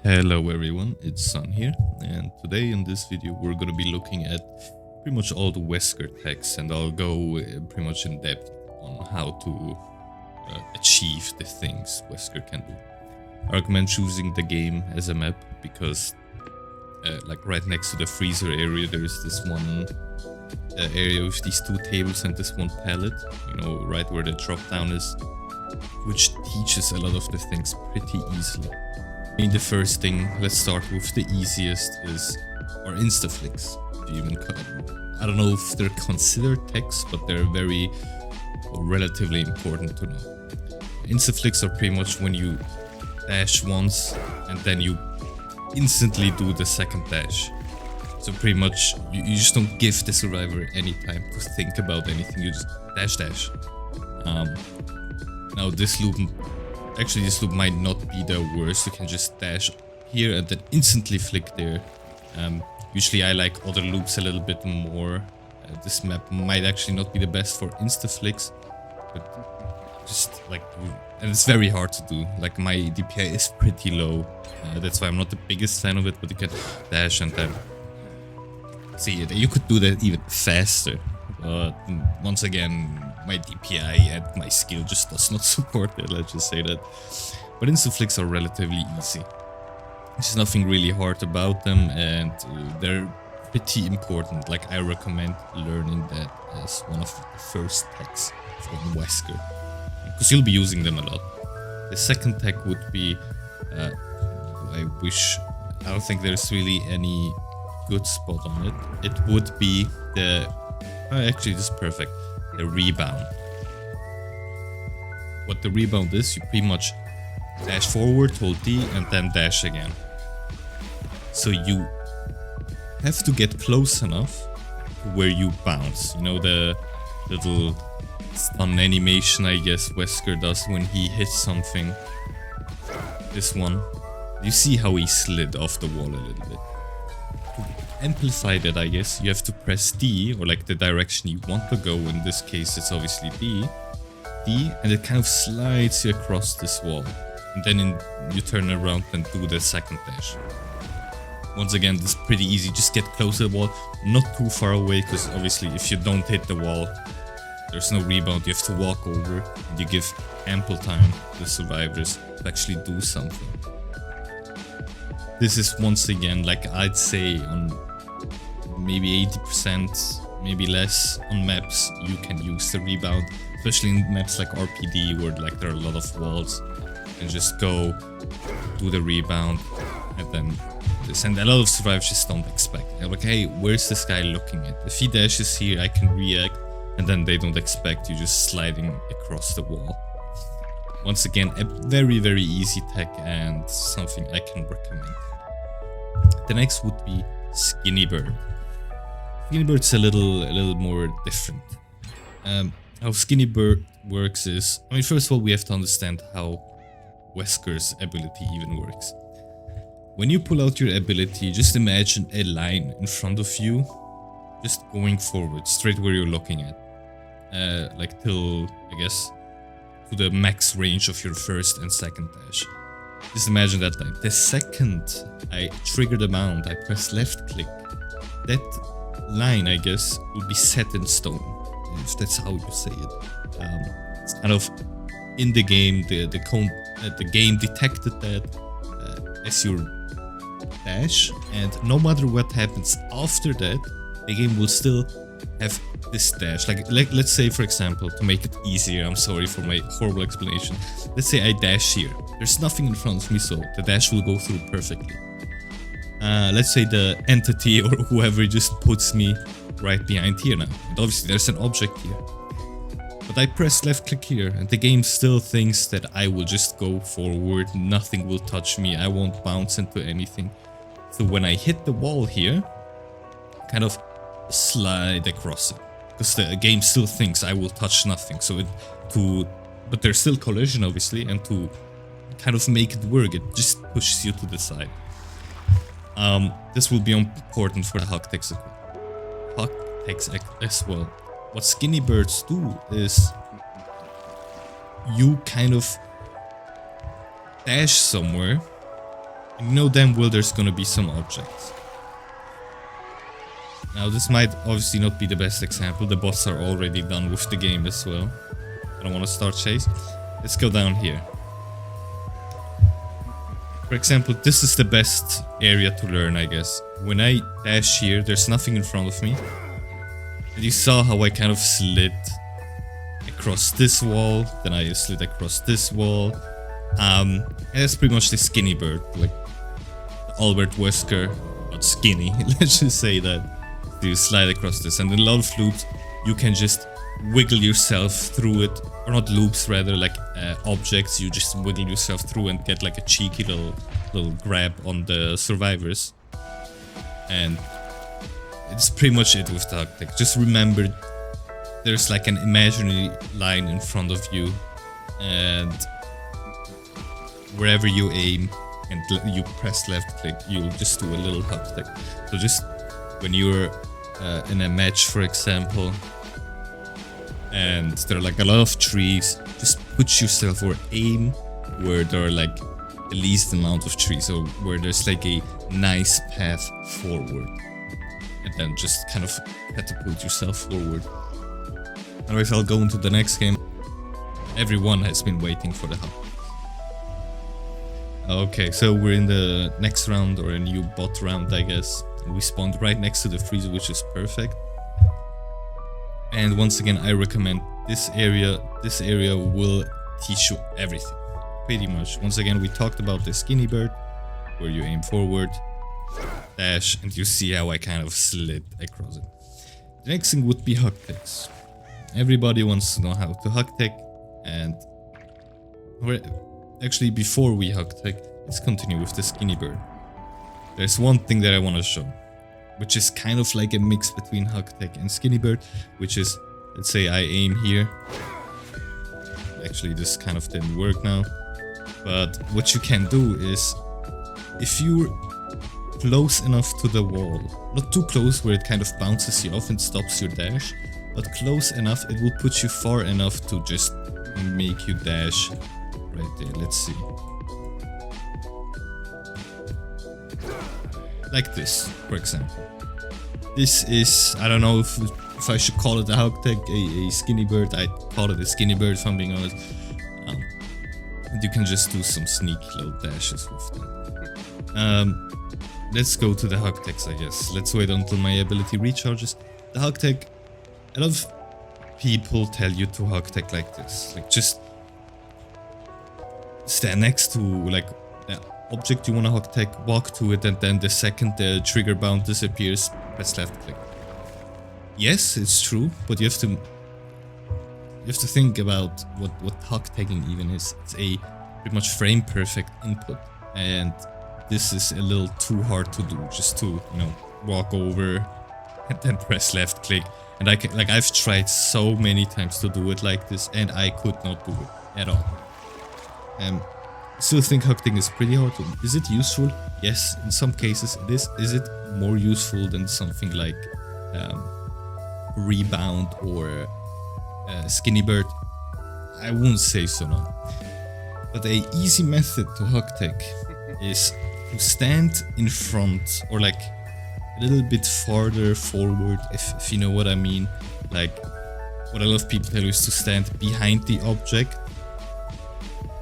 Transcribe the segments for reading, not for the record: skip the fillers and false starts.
Hello everyone, it's Sun here, and today in this video we're gonna be looking at pretty much all the Wesker techs, and I'll go pretty much in depth on how to achieve the things Wesker can do. I recommend choosing the game as a map because like right next to the freezer area there's this one area with these two tables and this one pallet, you know, right where the drop down is, which teaches a lot of the things pretty easily. I mean, the first thing, let's start with the easiest, is our insta-flicks. I don't know if they're considered techs, but they're very relatively important to know. Insta-flicks are pretty much when you dash once and then you instantly do the second dash. So pretty much you just don't give the survivor any time to think about anything, you just dash. Now this loop might not be the worst. You can just dash here and then instantly flick there. Usually I like other loops a little bit more. This map might actually not be the best for insta flicks, but just like, and it's very hard to do. Like my DPI is pretty low, that's why I'm not the biggest fan of it. But you can dash and then see it. You could do that even faster. But once again, my DPI and my skill just does not support it, let's just say that. But insta-flicks are relatively easy. There's nothing really hard about them, and they're pretty important. Like, I recommend learning that as one of the first techs from Wesker, because you'll be using them a lot. The second tech would be, I don't think there's really any good spot on it. It would be the, actually this is perfect, the rebound. What the rebound is, you pretty much dash forward, hold D, and then dash again. So you have to get close enough to where you bounce. You know, the little stun animation, I guess, Wesker does when he hits something. This one. You see how he slid off the wall a little bit. To amplify that, I guess, you have to press D, or like the direction you want to go. In this case, it's obviously D, and it kind of slides you across this wall. And then you turn around and do the second dash. Once again, this is pretty easy. Just get close to the wall, not too far away, because obviously if you don't hit the wall, there's no rebound. You have to walk over, and you give ample time to the survivors to actually do something. This is once again, like I'd say, on maybe 80%, maybe less on maps, you can use the rebound, especially in maps like RPD where like there are a lot of walls. You can just go do the rebound and then this, and a lot of survivors just don't expect. They're like, hey, where's this guy looking at? If he dashes here, I can react, and then they don't expect you just sliding across the wall. Once again, a very, very easy tech and something I can recommend. The next would be Skinnybert. Skinnybert's a little more different. How Skinnybert works is, I mean, first of all, we have to understand how Wesker's ability even works. When you pull out your ability, just imagine a line in front of you, just going forward, straight where you're looking at. Like till, I guess, to the max range of your first and second dash. Just imagine that line. The second I trigger the mount, I press left click, that line, I guess, will be set in stone, if that's how you say it. It's kind of in the game, the game detected that as your dash, and no matter what happens after that, the game will still have this dash. Like let's say, for example, to make it easier, I'm sorry for my horrible explanation, let's say I dash here, there's nothing in front of me, so the dash will go through perfectly. Let's say the entity or whoever just puts me right behind here now, and obviously there's an object here, but I press left click here and the game still thinks that I will just go forward, nothing will touch me, I won't bounce into anything. So when I hit the wall here, kind of slide across it, because the game still thinks I will touch nothing. So but there's still collision obviously, and to kind of make it work, it just pushes you to the side. This will be important for the Hugtechs as well. What Skinnyberts do is you kind of dash somewhere And you know damn well there's gonna be some objects. Now this might obviously not be the best example, the bots are already done with the game as well. I don't want to start chase. Let's go down here. For example, this is the best area to learn, I guess. When I dash here, there's nothing in front of me. And you saw how I kind of slid across this wall, then I slid across this wall. And that's pretty much the Skinnybert, like Albert Wesker, but skinny, let's just say that. So you slide across this, and in a lot of loops, you can just wiggle yourself through it, or not loops, rather like objects. You just wiggle yourself through and get like a cheeky little grab on the survivors. And it's pretty much it with the Hugtech. Just remember, there's like an imaginary line in front of you, and wherever you aim and you press left click, you'll just do a little Hugtech. So just when you're in a match, for example, and there are like a lot of trees, just put yourself or aim where there are like the least amount of trees, or where there's like a nice path forward, and then just kind of catapult yourself forward. Otherwise, I'll go into the next game. Everyone has been waiting for the hub. Okay, so we're in the next round, or a new bot round, I guess. We spawned right next to the freezer, which is perfect. And once again, I recommend this area. This area will teach you everything, pretty much. Once again, we talked about the Skinnybert, where you aim forward, dash, and you see how I kind of slid across it. The next thing would be Hugtechs. Everybody wants to know how to Hugtech, and actually, before we Hugtech, let's continue with the Skinnybert. There's one thing that I want to show, which is kind of like a mix between Hugtech and Skinnybert, which is, let's say I aim here. Actually, this kind of didn't work now. But what you can do is, if you're close enough to the wall, not too close where it kind of bounces you off and stops your dash, but close enough, it will put you far enough to just make you dash right there. Let's see. Like this, for example. This is, I don't know if I should call it a Hugtech, a Skinnybert. I'd call it a Skinnybert if I'm being honest. And you can just do some sneaky little dashes with that. Let's go to the Hugtechs, I guess. Let's wait until my ability recharges. The Hugtech, a lot of people tell you to Hugtech like this. Like, just stand next to like the object you want to Hugtech, walk to it, and then the second the trigger bound disappears, press left click. Yes, it's true, but you have to think about what Hugteching even is. It's a pretty much frame perfect input, and this is a little too hard to do, just to, you know, walk over and then press left click. And I've tried so many times to do it like this, and I could not do it at all. I still think Hugteching is pretty hard. Is it useful? Yes, in some cases it is. Is it more useful than something like Rebound or Skinnybert? I won't say so, no. But a easy method to Hugtech is to stand in front, or like a little bit farther forward, if you know what I mean. Like, what a lot of people tell you is to stand behind the object,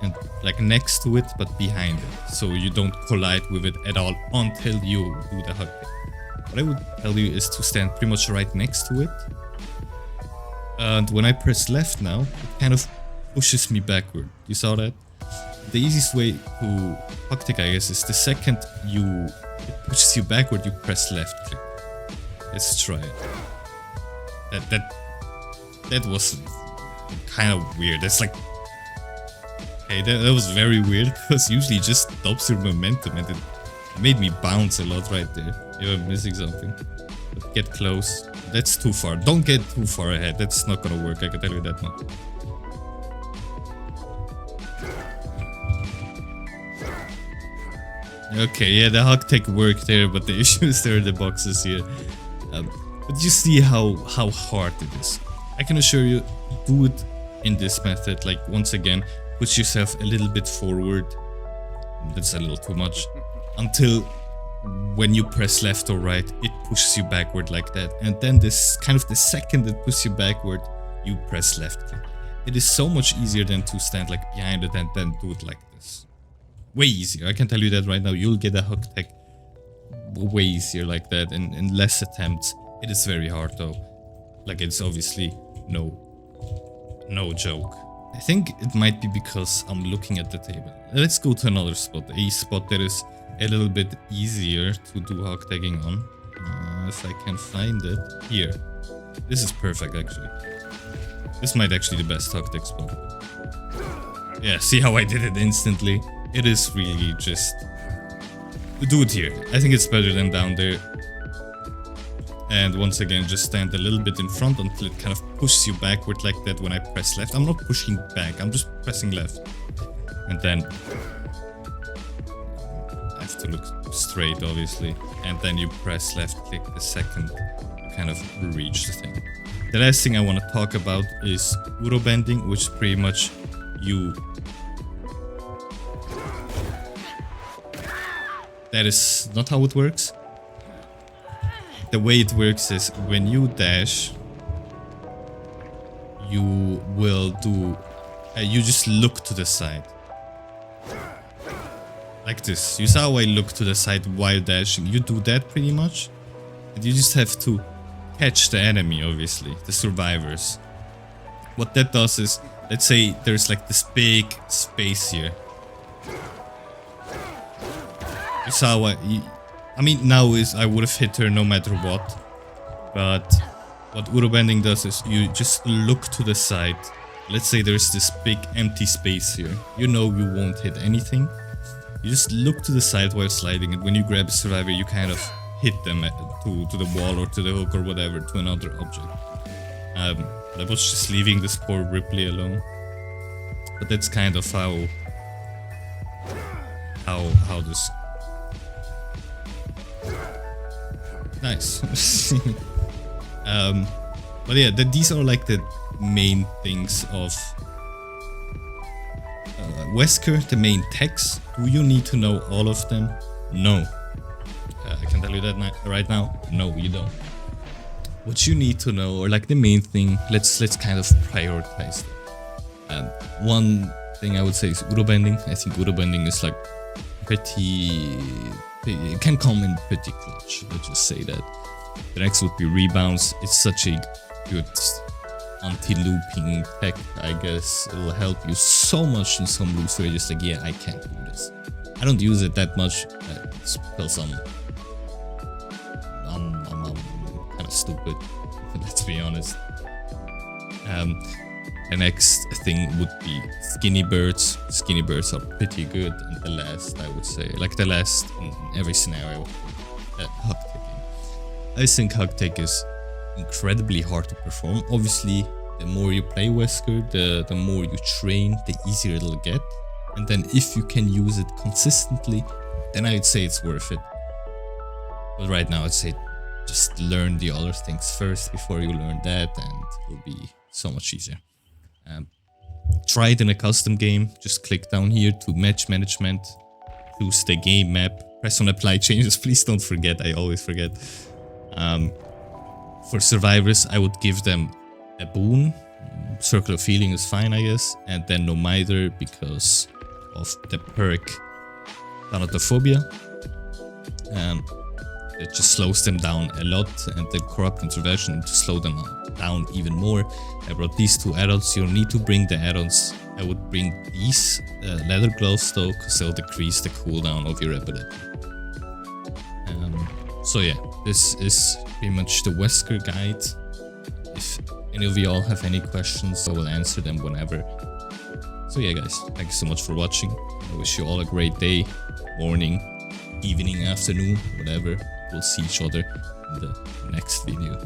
and like next to it, but behind it, so you don't collide with it at all until you do the Hugtech. What I would tell you is to stand pretty much right next to it, and when I press left now, it kind of pushes me backward. You saw that? The easiest way to Hugtech, I guess, is the second it pushes you backward, you press left click. Let's try it. That was kind of weird. That's like, okay, that was very weird, because usually it just stops your momentum, and it made me bounce a lot right there. If I'm missing something. But get close. That's too far. Don't get too far ahead. That's not gonna work, I can tell you that much. Okay, yeah, the Hugtech worked there, but the issue is there are the boxes here. But you see how hard it is. I can assure you, do it in this method. Like, once again, push yourself a little bit forward. That's a little too much. until when you press left or right, it pushes you backward like that. And then this kind of the second it pushes you backward, you press left click. It is so much easier than to stand like behind it and then do it like this. Way easier. I can tell you that right now. You'll get a Hugtech way easier like that and in less attempts. It is very hard though. Like it's obviously no joke. I think it might be because I'm looking at the table. Let's go to another spot. A spot that is a little bit easier to do Hugteching on. If I can find it. Here. This is perfect actually. This might actually the best Hugtech spot. Yeah, see how I did it instantly? It is really just... do it here. I think it's better than down there. And once again, just stand a little bit in front until it kind of pushes you backward like that when I press left. I'm not pushing back, I'm just pressing left. And then... I have to look straight, obviously. And then you press left click the second you kind of reach the thing. The last thing I want to talk about is Urobending, which pretty much you... That is not how it works. The way it works is when you dash, you will do... you just look to the side. Like this. You saw how I look to the side while dashing. You do that pretty much. And you just have to catch the enemy, obviously. The survivors. What that does is, let's say there's like this big space here. You saw I mean, now is I would have hit her no matter what. But what Urobending does is you just look to the side. Let's say there's this big empty space here. You know you won't hit anything. You just look to the side while sliding, and when you grab a survivor, you kind of hit them to the wall or to the hook or whatever, to another object. I was just leaving this poor Ripley alone. But that's kind of how this... Nice. But yeah, these are like the main things of Wesker, the main techs. Do you need to know all of them? No. I can tell you that right now. No, you don't. What you need to know, or like the main thing, let's kind of prioritize them. One thing I would say is Urobending. I think Urobending is like it can come in pretty clutch, let's just say that. The next would be Rebounds. It's such a good anti-looping tech, I guess. It will help you so much in some loops where you're just like, yeah, I can't do this. I don't use it that much, it's because I'm kind of stupid, let's be honest. The next thing would be Skinnybert. Skinnybert are pretty good, and the last, I would say, like the last in every scenario, Hugteching. I think Hugtech is incredibly hard to perform. Obviously, the more you play Wesker, the more you train, the easier it'll get. And then if you can use it consistently, then I'd say it's worth it. But right now, I'd say just learn the other things first before you learn that, and it'll be so much easier. Try it in a custom game. Just click down here to match management, choose the game map, press on apply changes. Please don't forget, I always forget. For survivors, I would give them a boon. Circle of Healing is fine, I guess, and then no mither because of the perk Thanatophobia. It just slows them down a lot, and the Corrupt Intervention to slow them down even more. I brought these two add-ons. You'll need to bring the add-ons. I would bring these leather gloves though, because they'll decrease the cooldown of your ability. So yeah, this is pretty much the Wesker guide. If any of y'all have any questions, I will answer them whenever. So yeah guys, thank you so much for watching. I wish you all a great day, morning, evening, afternoon, whatever. We'll see each other in the next video.